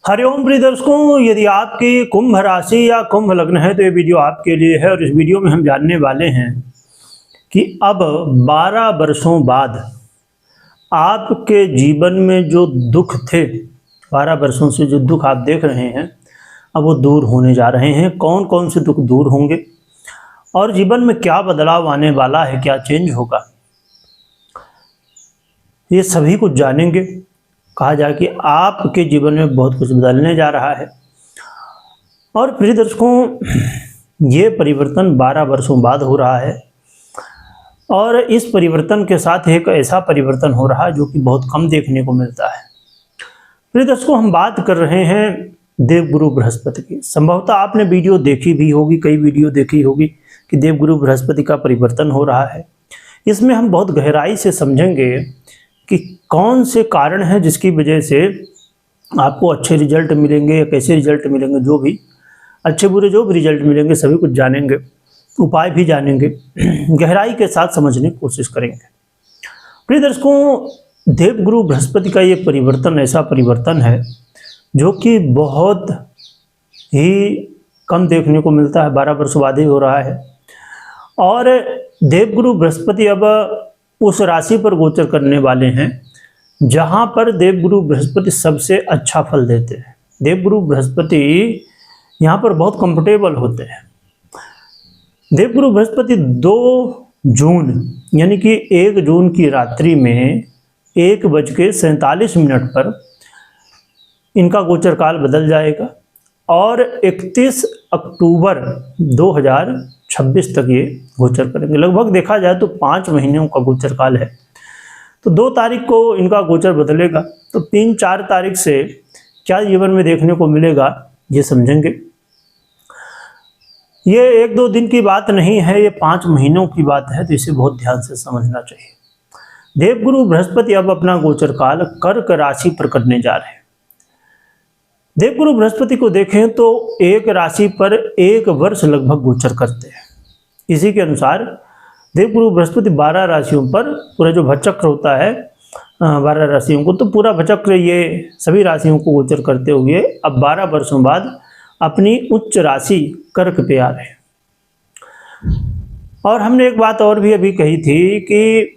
हरिओम प्रिय दर्शकों, यदि आपकी कुंभ राशि या कुंभ लग्न है तो ये वीडियो आपके लिए है। और इस वीडियो में हम जानने वाले हैं कि अब 12 वर्षों बाद आपके जीवन में जो दुख थे, 12 वर्षों से जो दुख आप देख रहे हैं, अब वो दूर होने जा रहे हैं। कौन कौन से दुख दूर होंगे और जीवन में क्या बदलाव आने वाला है, क्या चेंज होगा, ये सभी कुछ जानेंगे। कहा जाए कि आपके जीवन में बहुत कुछ बदलने जा रहा है। और प्रिय दर्शकों, ये परिवर्तन 12 वर्षों बाद हो रहा है और इस परिवर्तन के साथ एक ऐसा परिवर्तन हो रहा है जो कि बहुत कम देखने को मिलता है। प्रिय दर्शकों, हम बात कर रहे हैं देवगुरु बृहस्पति की। संभवतः आपने वीडियो देखी भी होगी, कई वीडियो देखी होगी कि देवगुरु बृहस्पति का परिवर्तन हो रहा है। इसमें हम बहुत गहराई से समझेंगे कि कौन से कारण हैं जिसकी वजह से आपको अच्छे रिजल्ट मिलेंगे या कैसे रिजल्ट मिलेंगे, जो भी अच्छे बुरे जो भी रिजल्ट मिलेंगे सभी कुछ जानेंगे, उपाय भी जानेंगे, गहराई के साथ समझने की कोशिश करेंगे। प्रिय दर्शकों, देवगुरु बृहस्पति का ये परिवर्तन ऐसा परिवर्तन है जो कि बहुत ही कम देखने को मिलता है, 12 वर्ष बाद ही हो रहा है। और देवगुरु बृहस्पति अब उस राशि पर गोचर करने वाले हैं जहां पर देवगुरु बृहस्पति सबसे अच्छा फल देते हैं। देवगुरु बृहस्पति यहां पर बहुत कंफर्टेबल होते हैं। देवगुरु बृहस्पति 2 जून यानी कि 1 जून की रात्रि में 1:47 पर इनका गोचर काल बदल जाएगा और 31 अक्टूबर 2026 तक ये गोचर करेंगे। लगभग देखा जाए तो 5 महीनों का गोचर काल है। तो 2 तारीख को इनका गोचर बदलेगा, तो 3-4 तारीख से क्या जीवन में देखने को मिलेगा ये समझेंगे। ये 1-2 दिन की बात नहीं है, ये 5 महीनों की बात है, तो इसे बहुत ध्यान से समझना चाहिए। देवगुरु बृहस्पति अब अपना गोचर काल कर्क राशि पर करने जा रहे हैं। देवगुरु बृहस्पति को देखें तो एक राशि पर 1 वर्ष लगभग गोचर करते हैं। इसी के अनुसार देवगुरु बृहस्पति 12 राशियों पर पूरा जो भचक्र होता है 12 राशियों को, तो पूरा भचक्र ये सभी राशियों को गोचर करते हुए अब 12 वर्षों बाद अपनी उच्च राशि कर्क पे आ रहे हैं। और हमने एक बात और भी अभी कही थी कि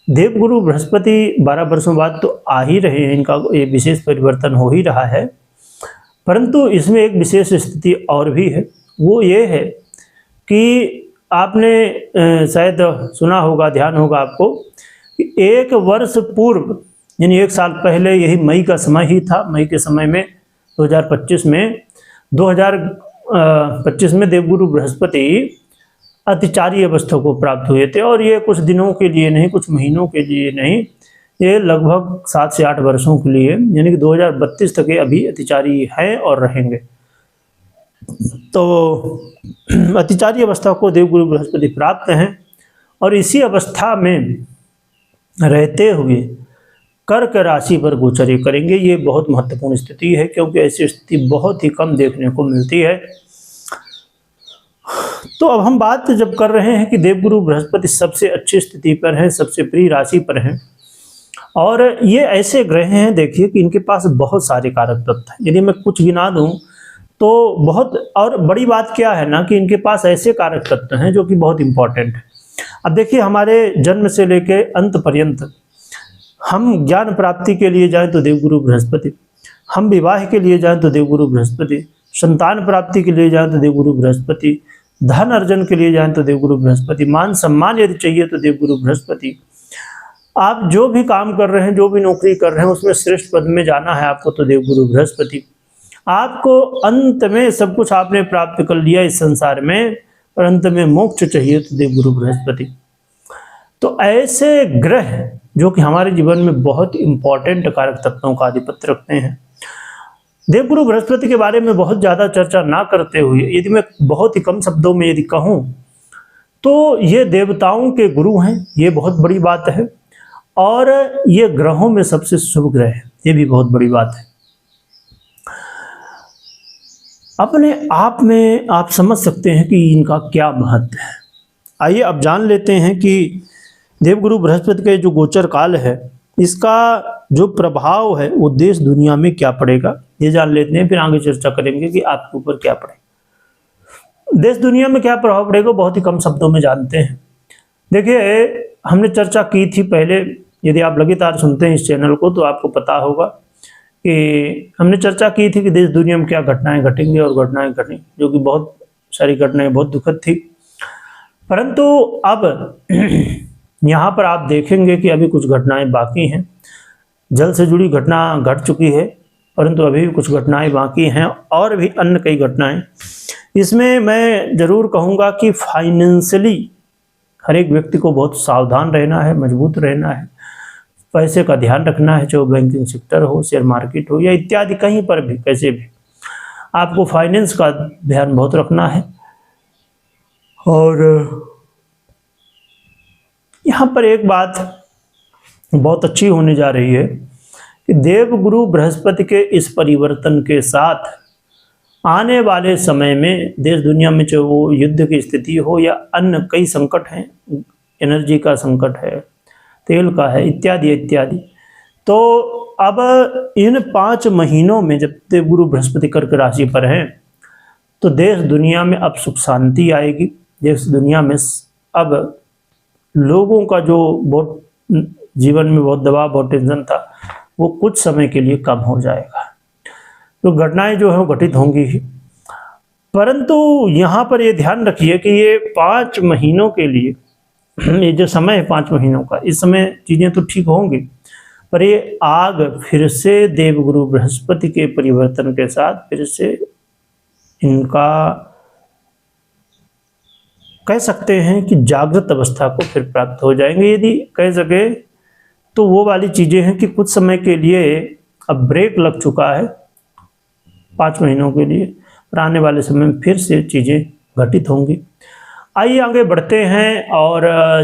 देवगुरु बृहस्पति 12 वर्षों बाद तो आ ही रहे हैं, इनका एक विशेष परिवर्तन हो ही रहा है। परंतु इसमें एक विशेष स्थिति और भी है, वो ये है कि आपने शायद सुना होगा, ध्यान होगा आपको कि 1 वर्ष पूर्व यानी 1 साल पहले, यही मई का समय ही था, मई के समय में 2025 में देवगुरु बृहस्पति अतिचारी अवस्था को प्राप्त हुए थे। और ये कुछ दिनों के लिए नहीं, कुछ महीनों के लिए नहीं, ये लगभग 7 से 8 वर्षों के लिए यानी कि 2032 तक ये अभी अतिचारी हैं और रहेंगे। तो अतिचारी अवस्था को देवगुरु बृहस्पति प्राप्त हैं और इसी अवस्था में रहते हुए कर्क राशि पर गोचर करेंगे। ये बहुत महत्वपूर्ण स्थिति है क्योंकि ऐसी स्थिति बहुत ही कम देखने को मिलती है। तो अब हम बात जब कर रहे हैं कि देवगुरु बृहस्पति सबसे अच्छी स्थिति पर है, सबसे प्रिय राशि पर हैं, और ये ऐसे ग्रह हैं, देखिए कि इनके पास बहुत सारे कारक तत्व हैं। यदि मैं कुछ गिना दूं तो बहुत, और बड़ी बात क्या है ना कि इनके पास ऐसे कारक तत्व हैं जो कि बहुत इंपॉर्टेंट है। अब देखिए, हमारे जन्म से लेके अंत पर्यंत हम ज्ञान प्राप्ति के लिए जाएं तो देवगुरु बृहस्पति, हम विवाह के लिए जाएं तो देवगुरु बृहस्पति, संतान प्राप्ति के लिए जाएं तो देवगुरु बृहस्पति, धन अर्जन के लिए जाएं तो देवगुरु बृहस्पति, मान सम्मान यदि चाहिए तो देवगुरु बृहस्पति, आप जो भी काम कर रहे हैं, जो भी नौकरी कर रहे हैं, उसमें श्रेष्ठ पद में जाना है आपको तो देवगुरु बृहस्पति, आपको अंत में सब कुछ आपने प्राप्त कर लिया इस संसार में, पर अंत में मोक्ष चाहिए तो देवगुरु बृहस्पति। तो ऐसे ग्रह जो कि हमारे जीवन में बहुत इंपॉर्टेंट कारक तत्वों का आधिपत्य रखते हैं, देवगुरु बृहस्पति के बारे में बहुत ज़्यादा चर्चा ना करते हुए यदि मैं बहुत ही कम शब्दों में यदि कहूँ तो ये देवताओं के गुरु हैं, ये बहुत बड़ी बात है। और ये ग्रहों में सबसे शुभ ग्रह है, ये भी बहुत बड़ी बात है। अपने आप में आप समझ सकते हैं कि इनका क्या महत्व है। आइए अब जान लेते हैं कि देवगुरु बृहस्पति का जो गोचर काल है इसका जो प्रभाव है वो देश दुनिया में क्या पड़ेगा ये जान लेते हैं, फिर आगे चर्चा करेंगे कि आपके ऊपर क्या पड़ेगा। देश दुनिया में क्या प्रभाव पड़ेगा बहुत ही कम शब्दों में जानते हैं। देखिए, हमने चर्चा की थी पहले, यदि आप लगातार सुनते हैं इस चैनल को तो आपको पता होगा कि हमने चर्चा की थी कि देश दुनिया में क्या घटनाएं घटेंगी और घटनाएं घटी, जो कि बहुत सारी घटनाएं बहुत दुखद थी। परंतु अब यहाँ पर आप देखेंगे कि अभी कुछ घटनाएं बाकी हैं। जल से जुड़ी घटना घट चुकी है, परंतु अभी भी कुछ घटनाएं बाकी हैं और भी अन्य कई घटनाएं। इसमें मैं ज़रूर कहूँगा कि फाइनेंशियली हर एक व्यक्ति को बहुत सावधान रहना है, मजबूत रहना है, पैसे का ध्यान रखना है, चाहे बैंकिंग सेक्टर हो, शेयर मार्केट हो या इत्यादि कहीं पर भी कैसे भी आपको फाइनेंस का ध्यान बहुत रखना है। और यहाँ पर एक बात बहुत अच्छी होने जा रही है कि देवगुरु बृहस्पति के इस परिवर्तन के साथ आने वाले समय में देश दुनिया में चाहे वो युद्ध की स्थिति हो या अन्य कई संकट हैं, एनर्जी का संकट है, तेल का है, इत्यादि इत्यादि, तो अब इन 5 महीनों में जब देवगुरु बृहस्पति कर्क राशि पर हैं तो देश दुनिया में अब सुख शांति आएगी। देश दुनिया में अब लोगों का जो बहुत जीवन में बहुत दबाव, बहुत टेंशन था, वो कुछ समय के लिए कम हो जाएगा। तो घटनाएं जो है वो घटित होंगी ही, परंतु यहाँ पर ये ध्यान रखिए कि ये 5 महीनों के लिए, ये जो समय है 5 महीनों का, इस समय चीज़ें तो ठीक होंगी, पर ये आग फिर से देवगुरु बृहस्पति के परिवर्तन के साथ फिर से इनका कह सकते हैं कि जागृत अवस्था को फिर प्राप्त हो जाएंगे। यदि कह सके तो वो वाली चीज़ें हैं कि कुछ समय के लिए अब ब्रेक लग चुका है 5 महीनों के लिए, पर आने वाले समय में फिर से चीज़ें घटित होंगी। आइए आगे बढ़ते हैं और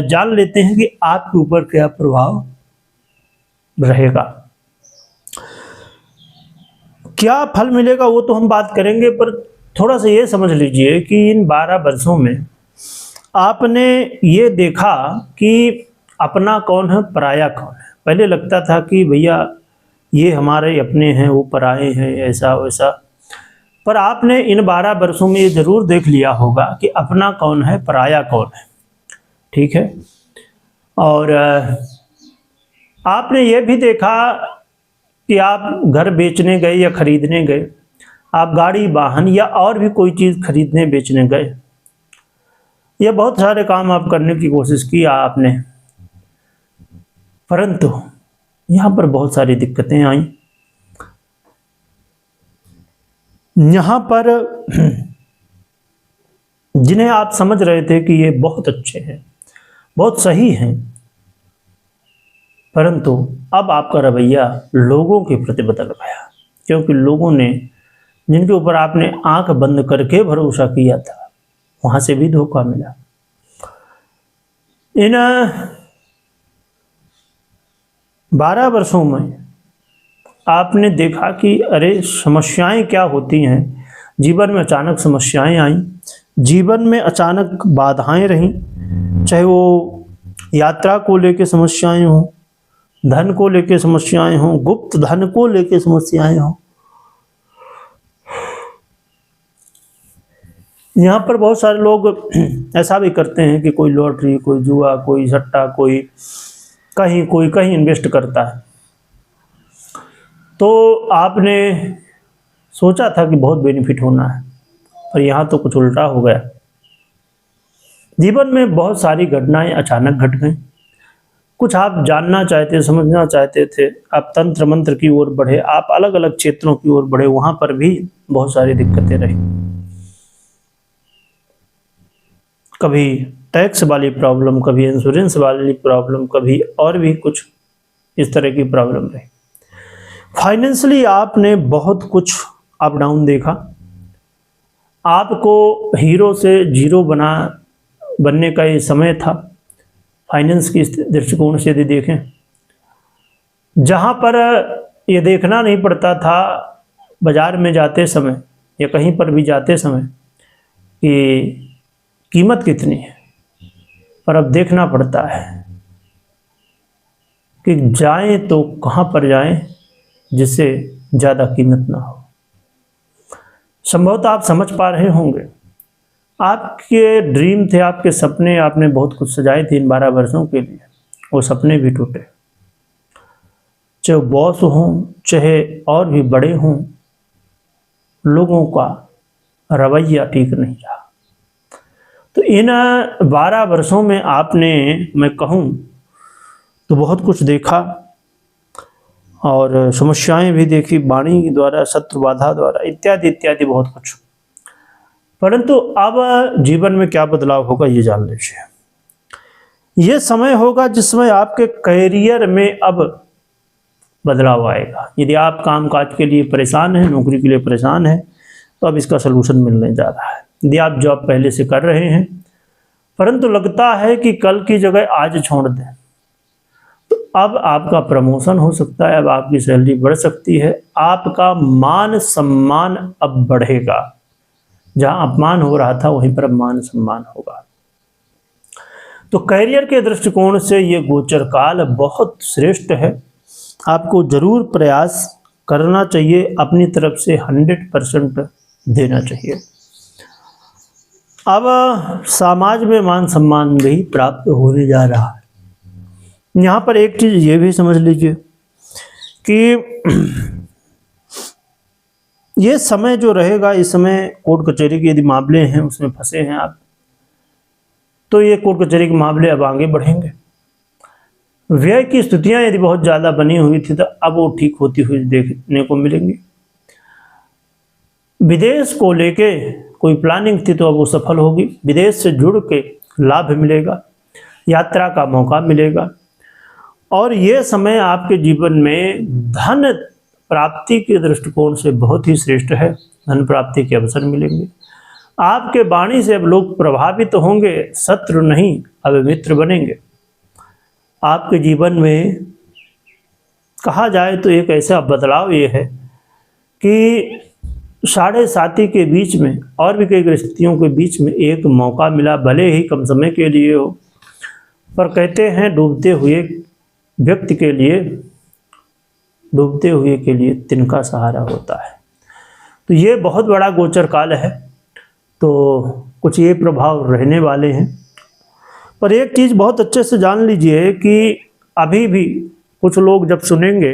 जान लेते हैं कि आपके ऊपर क्या प्रभाव रहेगा, क्या फल मिलेगा, वो तो हम बात करेंगे, पर थोड़ा सा ये समझ लीजिए कि इन 12 वर्षों में आपने ये देखा कि अपना कौन है, पराया कौन है। पहले लगता था कि भैया ये हमारे अपने हैं, वो पराए हैं, ऐसा वैसा, पर आपने इन 12 वर्षों में ये जरूर देख लिया होगा कि अपना कौन है, पराया कौन है। ठीक है, और आपने ये भी देखा कि आप घर बेचने गए या खरीदने गए, आप गाड़ी वाहन या और भी कोई चीज़ खरीदने बेचने गए, ये बहुत सारे काम आप करने की कोशिश की आपने, परंतु यहाँ पर बहुत सारी दिक्कतें आई। यहाँ पर जिन्हें आप समझ रहे थे कि ये बहुत अच्छे हैं, बहुत सही हैं, परंतु अब आपका रवैया लोगों के प्रति बदल गया, क्योंकि लोगों ने जिनके ऊपर आपने आंख बंद करके भरोसा किया था वहां से भी धोखा मिला। इन 12 वर्षों में आपने देखा कि अरे समस्याएं क्या होती हैं, जीवन में अचानक समस्याएं आई, जीवन में अचानक बाधाएं रहीं, चाहे वो यात्रा को लेके समस्याएं हों, धन को लेके समस्याएं हों, गुप्त धन को लेके समस्याएं हों। यहाँ पर बहुत सारे लोग ऐसा भी करते हैं कि कोई लॉटरी, कोई जुआ, कोई सट्टा, कोई कहीं इन्वेस्ट करता है। तो आपने सोचा था कि बहुत बेनिफिट होना है, पर यहाँ तो कुछ उल्टा हो गया। जीवन में बहुत सारी घटनाएं अचानक घट गई। कुछ आप जानना चाहते, समझना चाहते थे, आप तंत्र मंत्र की ओर बढ़े, आप अलग अलग क्षेत्रों की ओर बढ़े, वहाँ पर भी बहुत सारी दिक्कतें रही। कभी टैक्स वाली प्रॉब्लम, कभी इंश्योरेंस वाली प्रॉब्लम, कभी और भी कुछ इस तरह की प्रॉब्लम रही। फाइनेंशियली आपने बहुत कुछ अप डाउन देखा। आपको हीरो से जीरो बनने का ये समय था। फाइनेंस की दृष्टिकोण से यदि देखें, जहाँ पर ये देखना नहीं पड़ता था बाजार में जाते समय या कहीं पर भी जाते समय कि कीमत कितनी है, पर अब देखना पड़ता है कि जाएं तो कहाँ पर जाएं जिससे ज़्यादा कीमत ना हो। संभवतः आप समझ पा रहे होंगे, आपके ड्रीम थे, आपके सपने, आपने बहुत कुछ सजाए थे इन 12 वर्षों के लिए, वो सपने भी टूटे। चाहे बॉस हों, चाहे और भी बड़े हों, लोगों का रवैया ठीक नहीं रहा। तो इन 12 वर्षों में आपने, मैं कहूँ तो बहुत कुछ देखा और समस्याएं भी देखी, वाणी द्वारा, शत्रु बाधा द्वारा, इत्यादि इत्यादि बहुत कुछ। परंतु अब जीवन में क्या बदलाव होगा ये जान लीजिए। ये समय होगा जिसमें आपके करियर में अब बदलाव आएगा। यदि आप कामकाज के लिए परेशान हैं, नौकरी के लिए परेशान हैं, तो अब इसका सलूशन मिलने जा रहा है। यदि आप जॉब पहले से कर रहे हैं परंतु लगता है कि कल की जगह आज छोड़ दें, तो अब आपका प्रमोशन हो सकता है, अब आपकी सैलरी बढ़ सकती है, आपका मान सम्मान अब बढ़ेगा। जहां अपमान हो रहा था वहीं पर अब मान सम्मान होगा। तो करियर के दृष्टिकोण से ये गोचर काल बहुत श्रेष्ठ है। आपको जरूर प्रयास करना चाहिए, अपनी तरफ से 100% देना चाहिए। अब समाज में मान सम्मान भी प्राप्त होने जा रहा है। यहाँ पर एक चीज़ ये भी समझ लीजिए कि ये समय जो रहेगा, इस समय कोर्ट कचहरी के यदि मामले हैं उसमें फंसे हैं आप, तो ये कोर्ट कचहरी के मामले अब आगे बढ़ेंगे। व्यय की स्थितियां यदि बहुत ज़्यादा बनी हुई थी तो अब वो ठीक होती हुई देखने को मिलेंगी। विदेश को लेके कोई प्लानिंग थी तो अब वो सफल होगी। विदेश से जुड़ के लाभ मिलेगा, यात्रा का मौका मिलेगा और ये समय आपके जीवन में धन प्राप्ति के दृष्टिकोण से बहुत ही श्रेष्ठ है। धन प्राप्ति के अवसर मिलेंगे। आपके वाणी से अब लोग प्रभावित होंगे, शत्रु नहीं अब मित्र बनेंगे। आपके जीवन में कहा जाए तो एक ऐसा बदलाव ये है कि 7.5 के बीच में और भी कई परिस्थितियों के बीच में एक मौका मिला, भले ही कम समय के लिए हो, पर कहते हैं डूबते हुए व्यक्ति के लिए, डूबते हुए के लिए तिनका सहारा होता है। तो ये बहुत बड़ा गोचर काल है, तो कुछ ये प्रभाव रहने वाले हैं। पर एक चीज़ बहुत अच्छे से जान लीजिए कि अभी भी कुछ लोग जब सुनेंगे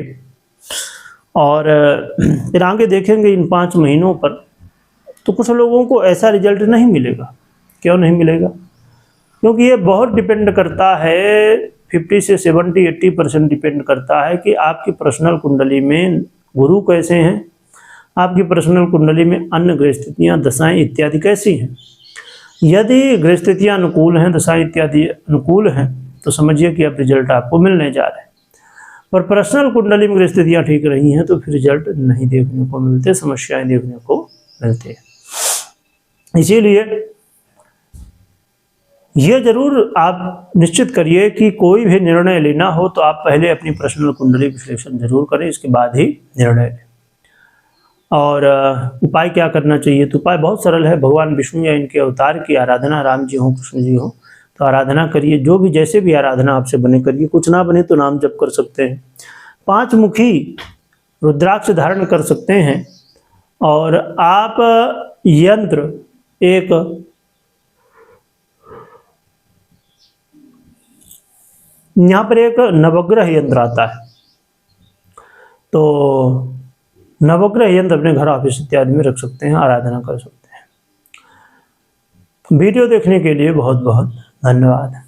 और फिर आगे देखेंगे इन 5 महीनों पर, तो कुछ लोगों को ऐसा रिजल्ट नहीं मिलेगा। क्यों नहीं मिलेगा? क्योंकि ये बहुत डिपेंड करता है, 50 से 70-80% डिपेंड करता है कि आपकी पर्सनल कुंडली में गुरु कैसे हैं, आपकी पर्सनल कुंडली में अन्य ग्रह स्थितियाँ, दशाएँ इत्यादि कैसी हैं। यदि ग्रह स्थितियाँ अनुकूल हैं, दशाएँ इत्यादि अनुकूल हैं, तो समझिए कि अब रिजल्ट आपको मिलने जा रहे हैं। पर पर्सनल कुंडली में ग्रह स्थितियाँ ठीक रही हैं तो फिर रिजल्ट नहीं देखने को मिलते, समस्याएं देखने को मिलते हैं। इसीलिए ये जरूर आप निश्चित करिए कि कोई भी निर्णय लेना हो तो आप पहले अपनी पर्सनल कुंडली विश्लेषण जरूर करें, इसके बाद ही निर्णय लें। और उपाय क्या करना चाहिए? तो उपाय बहुत सरल है। भगवान विष्णु या इनके अवतार की आराधना, राम जी हो, कृष्ण जी हो, तो आराधना करिए। जो भी जैसे भी आराधना आपसे बने करिए, कुछ ना बने तो नाम जप कर सकते हैं। 5 मुखी रुद्राक्ष धारण कर सकते हैं। और आप यंत्र, एक यहाँ पर एक नवग्रह यंत्र आता है, तो नवग्रह यंत्र अपने घर, ऑफिस इत्यादि में रख सकते हैं, आराधना कर सकते हैं। वीडियो देखने के लिए बहुत बहुत धन्यवाद।